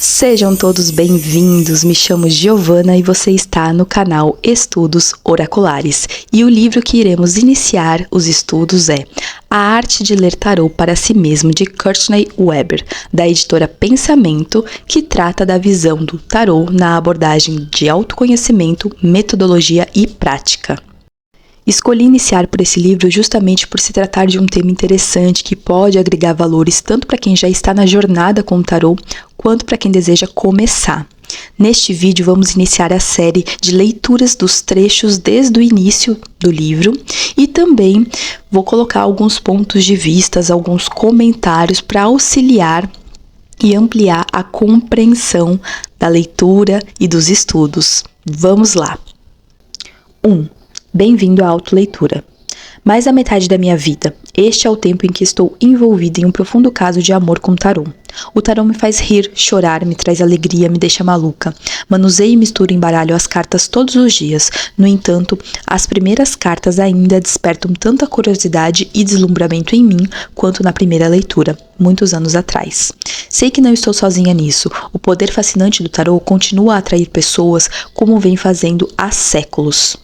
Sejam todos bem-vindos, me chamo Giovana e você está no canal Estudos Oraculares. E o livro que iremos iniciar os estudos é A Arte de Ler Tarô para Si Mesmo, de Courtney Weber, da editora Pensamento, que trata da visão do tarô na abordagem de autoconhecimento, metodologia e prática. Escolhi iniciar por esse livro justamente por se tratar de um tema interessante que pode agregar valores tanto para quem já está na jornada com o tarô, quanto para quem deseja começar. Neste vídeo vamos iniciar a série de leituras dos trechos desde o início do livro e também vou colocar alguns pontos de vista, alguns comentários para auxiliar e ampliar a compreensão da leitura e dos estudos. Vamos lá! 1. Bem-vindo à autoleitura. Mais da metade da minha vida, este é o tempo em que estou envolvida em um profundo caso de amor com o tarô. O tarô me faz rir, chorar, me traz alegria, me deixa maluca. Manuseio e misturo e embaralho as cartas todos os dias. No entanto, as primeiras cartas ainda despertam tanta curiosidade e deslumbramento em mim quanto na primeira leitura, muitos anos atrás. Sei que não estou sozinha nisso. O poder fascinante do tarô continua a atrair pessoas como vem fazendo há séculos.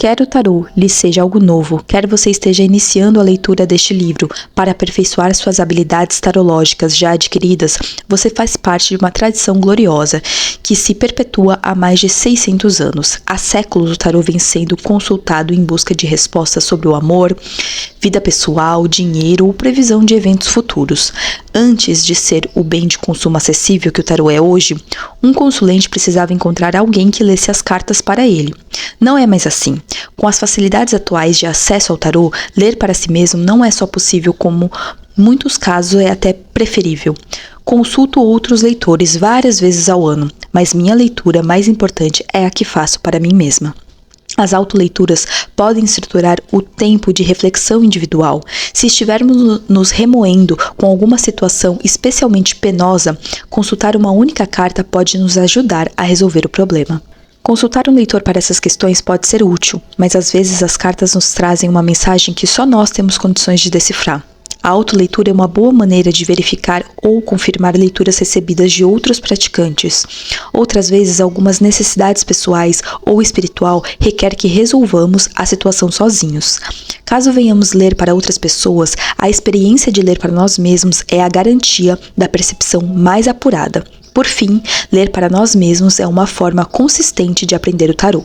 Quer o tarô lhe seja algo novo, quer você esteja iniciando a leitura deste livro para aperfeiçoar suas habilidades tarológicas já adquiridas, você faz parte de uma tradição gloriosa que se perpetua há mais de 600 anos. Há séculos o tarô vem sendo consultado em busca de respostas sobre o amor, vida pessoal, dinheiro ou previsão de eventos futuros. Antes de ser o bem de consumo acessível que o tarô é hoje, um consulente precisava encontrar alguém que lesse as cartas para ele. Não é mais assim. Com as facilidades atuais de acesso ao tarô, ler para si mesmo não é só possível, como em muitos casos é até preferível. Consulto outros leitores várias vezes ao ano, mas minha leitura mais importante é a que faço para mim mesma. As autoleituras podem estruturar o tempo de reflexão individual. Se estivermos nos remoendo com alguma situação especialmente penosa, consultar uma única carta pode nos ajudar a resolver o problema. Consultar um leitor para essas questões pode ser útil, mas às vezes as cartas nos trazem uma mensagem que só nós temos condições de decifrar. A autoleitura é uma boa maneira de verificar ou confirmar leituras recebidas de outros praticantes. Outras vezes, algumas necessidades pessoais ou espiritual requer que resolvamos a situação sozinhos. Caso venhamos ler para outras pessoas, a experiência de ler para nós mesmos é a garantia da percepção mais apurada. Por fim, ler para nós mesmos é uma forma consistente de aprender o tarô.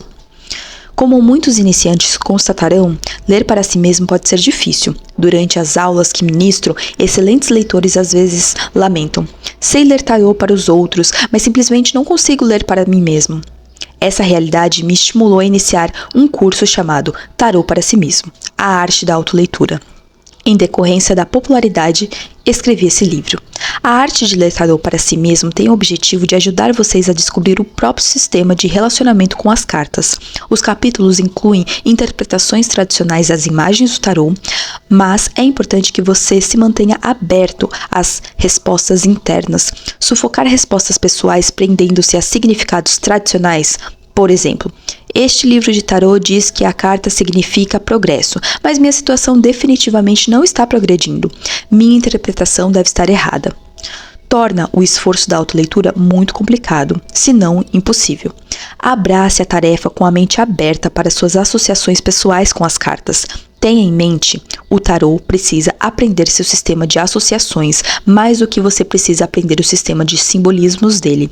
Como muitos iniciantes constatarão, ler para si mesmo pode ser difícil. Durante as aulas que ministro, excelentes leitores às vezes lamentam: sei ler tarô para os outros, mas simplesmente não consigo ler para mim mesmo. Essa realidade me estimulou a iniciar um curso chamado Tarô para Si Mesmo, a arte da autoleitura. Em decorrência da popularidade, escrevi esse livro. A arte de ler tarô para si mesmo tem o objetivo de ajudar vocês a descobrir o próprio sistema de relacionamento com as cartas. Os capítulos incluem interpretações tradicionais das imagens do tarô, mas é importante que você se mantenha aberto às respostas internas. Sufocar respostas pessoais prendendo-se a significados tradicionais. Por exemplo, este livro de tarô diz que a carta significa progresso, mas minha situação definitivamente não está progredindo. Minha interpretação deve estar errada. Torna o esforço da autoleitura muito complicado, se não impossível. Abrace a tarefa com a mente aberta para suas associações pessoais com as cartas. Tenha em mente, o tarô precisa aprender seu sistema de associações mais do que você precisa aprender o sistema de simbolismos dele.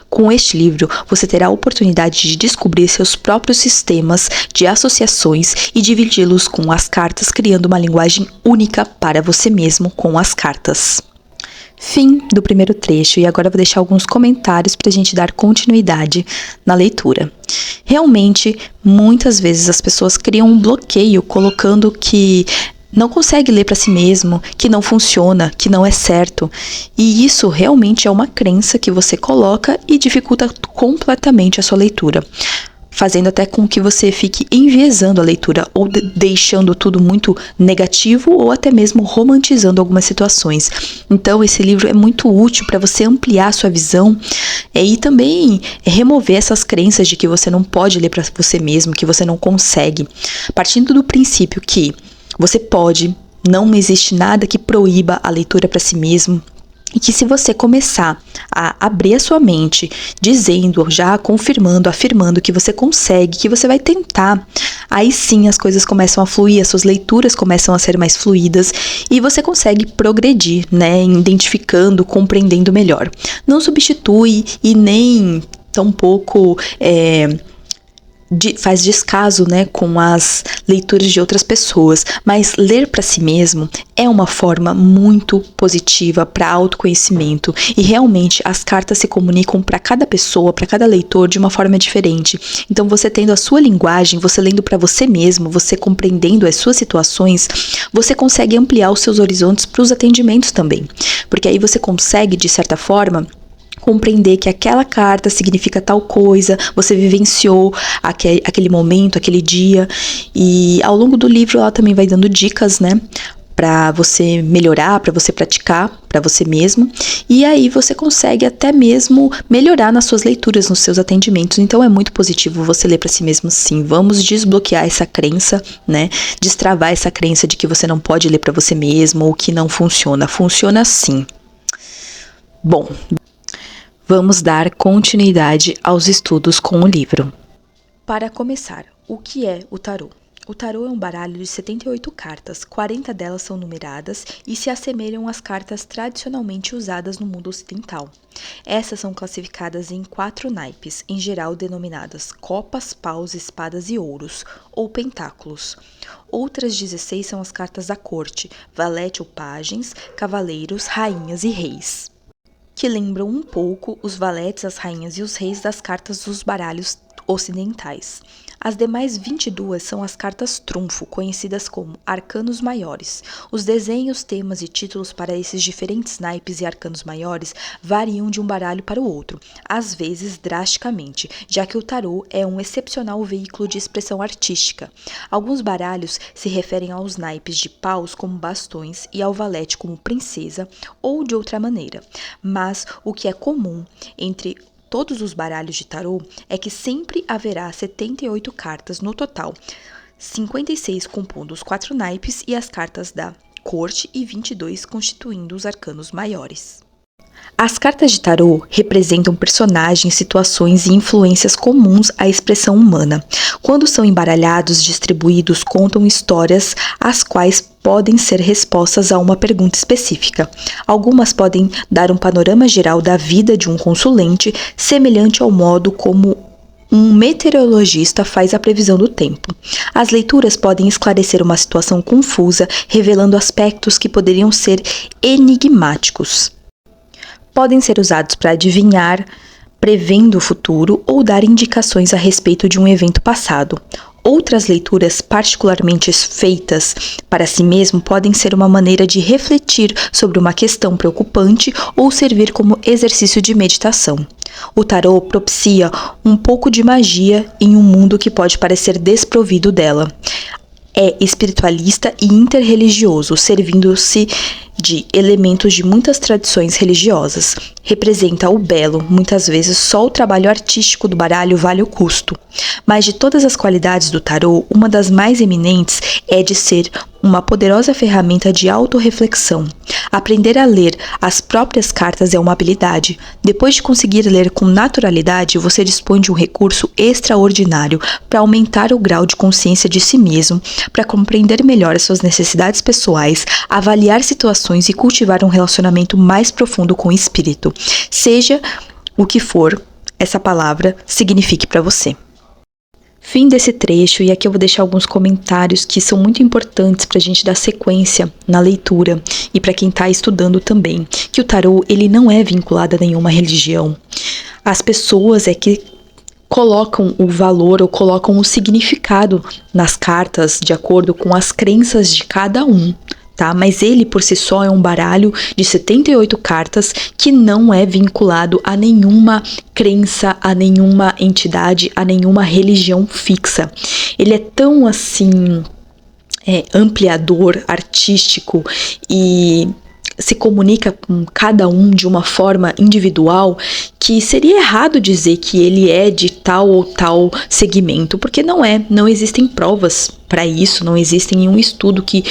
Com este livro, você terá a oportunidade de descobrir seus próprios sistemas de associações e dividi-los com as cartas, criando uma linguagem única para você mesmo com as cartas. Fim do primeiro trecho, e agora eu vou deixar alguns comentários para a gente dar continuidade na leitura. Realmente, muitas vezes as pessoas criam um bloqueio colocando que não consegue ler para si mesmo, que não funciona, que não é certo. E isso realmente é uma crença que você coloca e dificulta completamente a sua leitura, fazendo até com que você fique enviesando a leitura ou deixando tudo muito negativo ou até mesmo romantizando algumas situações. Então esse livro é muito útil para você ampliar sua visão e também remover essas crenças de que você não pode ler para você mesmo, que você não consegue. Partindo do princípio que você pode, não existe nada que proíba a leitura para si mesmo. E que se você começar a abrir a sua mente, dizendo, já confirmando, afirmando que você consegue, que você vai tentar, aí sim as coisas começam a fluir, as suas leituras começam a ser mais fluídas e você consegue progredir, né, identificando, compreendendo melhor. Não substitui e nem tampouco faz descaso, né, com as leituras de outras pessoas, mas ler para si mesmo é uma forma muito positiva para autoconhecimento e realmente as cartas se comunicam para cada pessoa, para cada leitor de uma forma diferente. Então você tendo a sua linguagem, você lendo para você mesmo, você compreendendo as suas situações, você consegue ampliar os seus horizontes para os atendimentos também, porque aí você consegue, de certa forma, compreender que aquela carta significa tal coisa, você vivenciou aquele momento, aquele dia, e ao longo do livro ela também vai dando dicas, né, para você melhorar, para você praticar, para você mesmo, e aí você consegue até mesmo melhorar nas suas leituras, nos seus atendimentos. Então é muito positivo você ler para si mesmo, sim. Vamos desbloquear essa crença, né, destravar essa crença de que você não pode ler para você mesmo ou que não funciona. Funciona sim. Bom, vamos dar continuidade aos estudos com o livro. Para começar, o que é o tarô? O tarô é um baralho de 78 cartas, 40 delas são numeradas e se assemelham às cartas tradicionalmente usadas no mundo ocidental. Essas são classificadas em 4 naipes, em geral denominadas copas, paus, espadas e ouros, ou pentáculos. Outras 16 são as cartas da corte, valete ou pagens, cavaleiros, rainhas e reis, que lembram um pouco os valetes, as rainhas e os reis das cartas dos baralhos ocidentais. As demais 22 são as cartas trunfo, conhecidas como arcanos maiores. Os desenhos, temas e títulos para esses diferentes naipes e arcanos maiores variam de um baralho para o outro, às vezes drasticamente, já que o tarô é um excepcional veículo de expressão artística. Alguns baralhos se referem aos naipes de paus como bastões e ao valete como princesa ou de outra maneira, mas o que é comum entre todos os baralhos de tarô é que sempre haverá 78 cartas no total, 56 compondo os 4 naipes e as cartas da corte e 22 constituindo os arcanos maiores. As cartas de tarô representam personagens, situações e influências comuns à expressão humana. Quando são embaralhados, distribuídos, contam histórias as quais podem ser respostas a uma pergunta específica. Algumas podem dar um panorama geral da vida de um consulente, semelhante ao modo como um meteorologista faz a previsão do tempo. As leituras podem esclarecer uma situação confusa, revelando aspectos que poderiam ser enigmáticos. Podem ser usados para adivinhar, prevendo o futuro ou dar indicações a respeito de um evento passado. Outras leituras particularmente feitas para si mesmo podem ser uma maneira de refletir sobre uma questão preocupante ou servir como exercício de meditação. O tarô propicia um pouco de magia em um mundo que pode parecer desprovido dela. É espiritualista e interreligioso, servindo-se de elementos de muitas tradições religiosas. Representa o belo, muitas vezes só o trabalho artístico do baralho vale o custo. Mas de todas as qualidades do tarô, uma das mais eminentes é de ser uma poderosa ferramenta de autorreflexão. Aprender a ler as próprias cartas é uma habilidade. Depois de conseguir ler com naturalidade, você dispõe de um recurso extraordinário para aumentar o grau de consciência de si mesmo, para compreender melhor as suas necessidades pessoais, avaliar situações e cultivar um relacionamento mais profundo com o espírito. Seja o que for essa palavra signifique para você. Fim desse trecho, e aqui eu vou deixar alguns comentários que são muito importantes para a gente dar sequência na leitura e para quem está estudando também, que o tarô ele não é vinculado a nenhuma religião. As pessoas é que colocam o valor ou colocam o significado nas cartas de acordo com as crenças de cada um. Tá? Mas ele por si só é um baralho de 78 cartas que não é vinculado a nenhuma crença, a nenhuma entidade, a nenhuma religião fixa. Ele é tão assim ampliador, artístico e se comunica com cada um de uma forma individual, que seria errado dizer que ele é de tal ou tal segmento, porque não existem provas para isso, não existe nenhum estudo que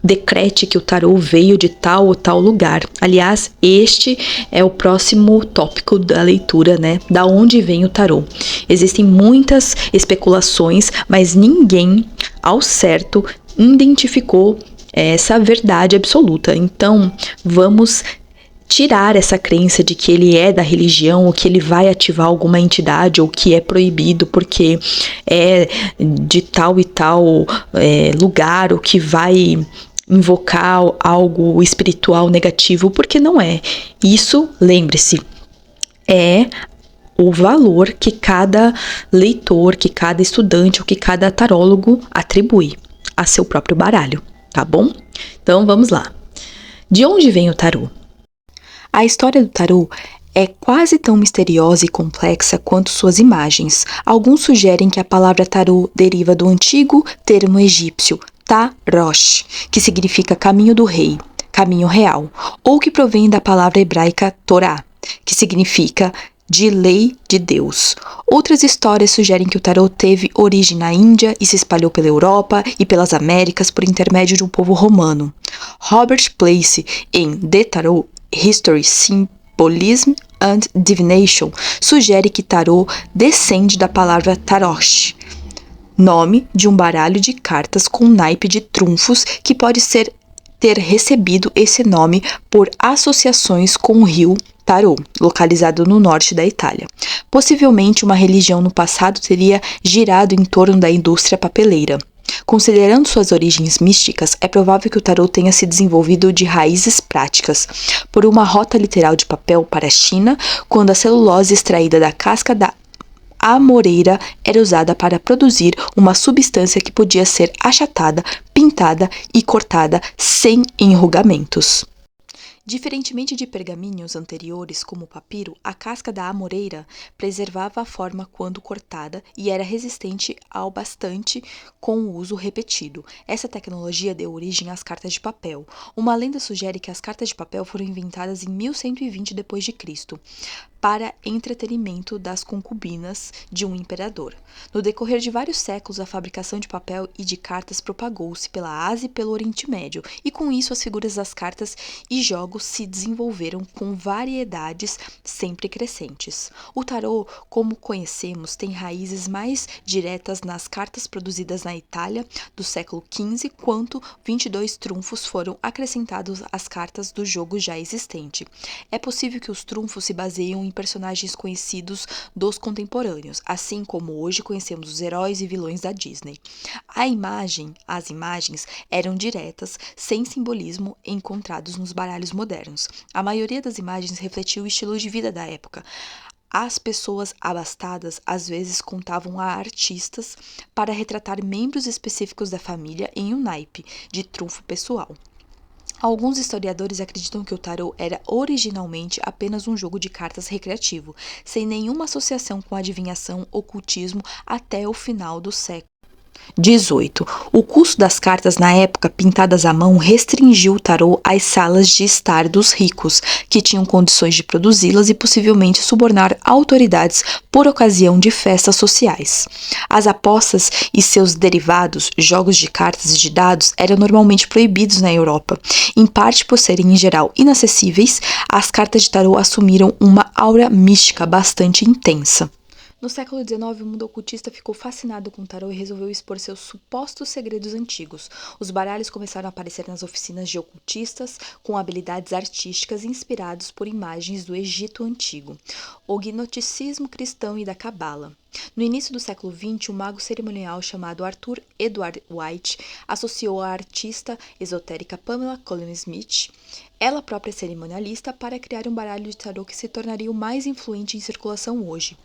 decrete que o tarô veio de tal ou tal lugar. Aliás, este é o próximo tópico da leitura, né? Da onde vem o tarô. Existem muitas especulações, mas ninguém, ao certo, identificou essa verdade absoluta. Então, vamos tirar essa crença de que ele é da religião ou que ele vai ativar alguma entidade ou que é proibido porque é de tal e tal lugar ou que vai invocar algo espiritual negativo, porque não é. Isso, lembre-se, é o valor que cada leitor, que cada estudante ou que cada tarólogo atribui a seu próprio baralho, tá bom? Então vamos lá. De onde vem o tarô? A história do tarô é quase tão misteriosa e complexa quanto suas imagens. Alguns sugerem que a palavra tarô deriva do antigo termo egípcio Tarosh, que significa caminho do rei, caminho real, ou que provém da palavra hebraica Torá, que significa de lei de Deus. Outras histórias sugerem que o tarô teve origem na Índia e se espalhou pela Europa e pelas Américas por intermédio de um povo romano. Robert Place, em The Tarot History, Symbolism and Divination, sugere que tarô descende da palavra tarosh, nome de um baralho de cartas com naipe de trunfos que pode ter recebido esse nome por associações com o rio Tarô, localizado no norte da Itália. Possivelmente, uma religião no passado teria girado em torno da indústria papeleira. Considerando suas origens místicas, é provável que o tarô tenha se desenvolvido de raízes práticas, por uma rota literal de papel para a China, quando a celulose extraída da casca da amoreira era usada para produzir uma substância que podia ser achatada, pintada e cortada sem enrugamentos. Diferentemente de pergaminhos anteriores, como o papiro, a casca da amoreira preservava a forma quando cortada e era resistente ao bastante com o uso repetido. Essa tecnologia deu origem às cartas de papel. Uma lenda sugere que as cartas de papel foram inventadas em 1120 d.C., para entretenimento das concubinas de um imperador. No decorrer de vários séculos, a fabricação de papel e de cartas propagou-se pela Ásia e pelo Oriente Médio, e com isso as figuras das cartas e jogos se desenvolveram com variedades sempre crescentes. O tarô, como conhecemos, tem raízes mais diretas nas cartas produzidas na Itália do século XV, quanto 22 trunfos foram acrescentados às cartas do jogo já existente. É possível que os trunfos se baseiam em personagens conhecidos dos contemporâneos, assim como hoje conhecemos os heróis e vilões da Disney. As imagens eram diretas, sem simbolismo encontrados nos baralhos modernos. A maioria das imagens refletia o estilo de vida da época. As pessoas abastadas às vezes contavam a artistas para retratar membros específicos da família em um naipe de trunfo pessoal. Alguns historiadores acreditam que o tarô era originalmente apenas um jogo de cartas recreativo, sem nenhuma associação com adivinhação, ocultismo até o final do século XVIII. O custo das cartas na época pintadas à mão restringiu o tarô às salas de estar dos ricos, que tinham condições de produzi-las e possivelmente subornar autoridades por ocasião de festas sociais. As apostas e seus derivados, jogos de cartas e de dados, eram normalmente proibidos na Europa. Em parte por serem, em geral, inacessíveis, as cartas de tarô assumiram uma aura mística bastante intensa. No século XIX, o mundo ocultista ficou fascinado com o tarô e resolveu expor seus supostos segredos antigos. Os baralhos começaram a aparecer nas oficinas de ocultistas, com habilidades artísticas inspirados por imagens do Egito Antigo, o gnosticismo cristão e da Cabala. No início do século XX, um mago cerimonial chamado Arthur Edward White associou a artista esotérica Pamela Colleen Smith, ela própria cerimonialista, para criar um baralho de tarô que se tornaria o mais influente em circulação hoje.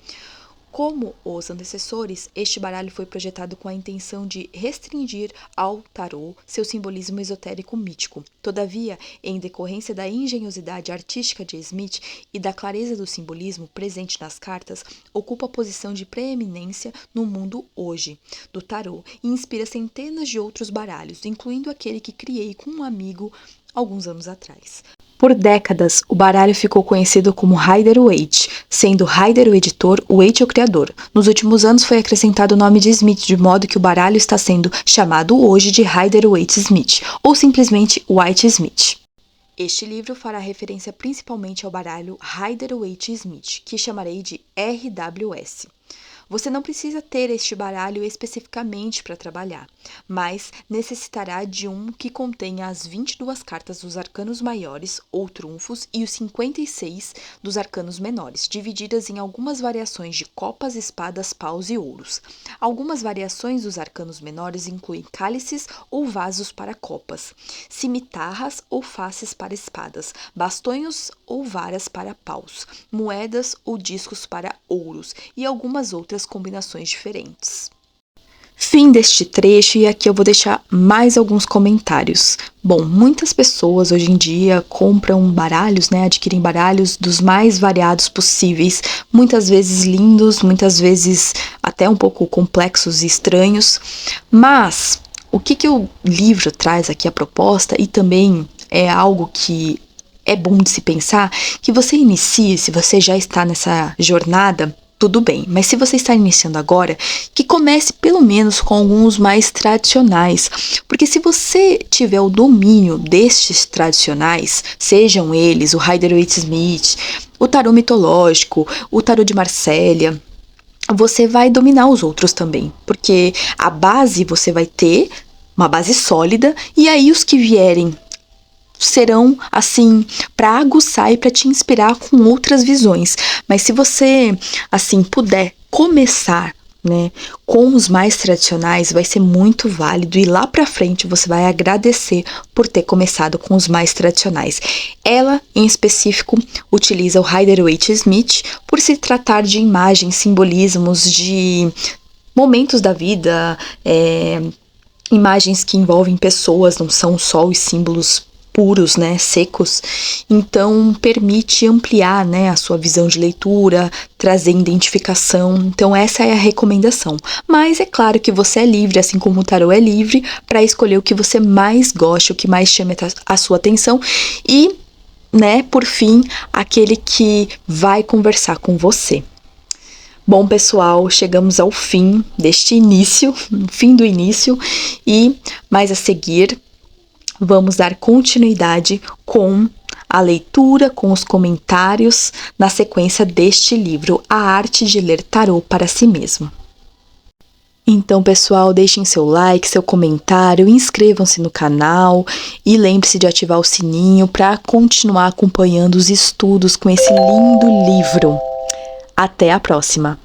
Como os antecessores, este baralho foi projetado com a intenção de restringir ao tarô seu simbolismo esotérico mítico. Todavia, em decorrência da engenhosidade artística de Smith e da clareza do simbolismo presente nas cartas, ocupa a posição de preeminência no mundo hoje do tarô e inspira centenas de outros baralhos, incluindo aquele que criei com um amigo alguns anos atrás. Por décadas, o baralho ficou conhecido como Rider-Waite, sendo Rider o editor, Waite o criador. Nos últimos anos foi acrescentado o nome de Smith, de modo que o baralho está sendo chamado hoje de Rider-Waite-Smith, ou simplesmente Waite-Smith. Este livro fará referência principalmente ao baralho Rider-Waite-Smith, que chamarei de RWS. Você não precisa ter este baralho especificamente para trabalhar, mas necessitará de um que contenha as 22 cartas dos arcanos maiores, ou trunfos, e os 56 dos arcanos menores, divididas em algumas variações de copas, espadas, paus e ouros. Algumas variações dos arcanos menores incluem cálices ou vasos para copas, cimitarras ou faces para espadas, bastões ou varas para paus, moedas ou discos para ouros e algumas outras combinações diferentes. Fim deste trecho, e aqui eu vou deixar mais alguns comentários. Bom, muitas pessoas hoje em dia compram baralhos, adquirem baralhos dos mais variados possíveis, muitas vezes lindos, muitas vezes até um pouco complexos e estranhos, mas o que o livro traz aqui a proposta, e também é algo que é bom de se pensar, que você inicie, se você já está nessa jornada, tudo bem, mas se você está iniciando agora, que comece pelo menos com alguns mais tradicionais, porque se você tiver o domínio destes tradicionais, sejam eles o Rider-Waite-Smith, o tarô mitológico, o tarô de Marsella, você vai dominar os outros também, porque a base você vai ter, uma base sólida, e aí os que vierem serão, assim, para aguçar e para te inspirar com outras visões. Mas se você, assim, puder começar, com os mais tradicionais, vai ser muito válido, e lá para frente você vai agradecer por ter começado com os mais tradicionais. Ela, em específico, utiliza o Rider-Waite-Smith por se tratar de imagens, simbolismos de momentos da vida, imagens que envolvem pessoas, não são só os símbolos puros, secos, então permite ampliar, a sua visão de leitura, trazer identificação, então essa é a recomendação. Mas é claro que você é livre, assim como o tarô é livre, para escolher o que você mais gosta, o que mais chama a sua atenção e, por fim, aquele que vai conversar com você. Bom, pessoal, chegamos ao fim deste início, fim do início, e mais a seguir vamos dar continuidade com a leitura, com os comentários na sequência deste livro, A Arte de Ler Tarô para Si Mesmo. Então, pessoal, deixem seu like, seu comentário, inscrevam-se no canal e lembre-se de ativar o sininho para continuar acompanhando os estudos com esse lindo livro. Até a próxima!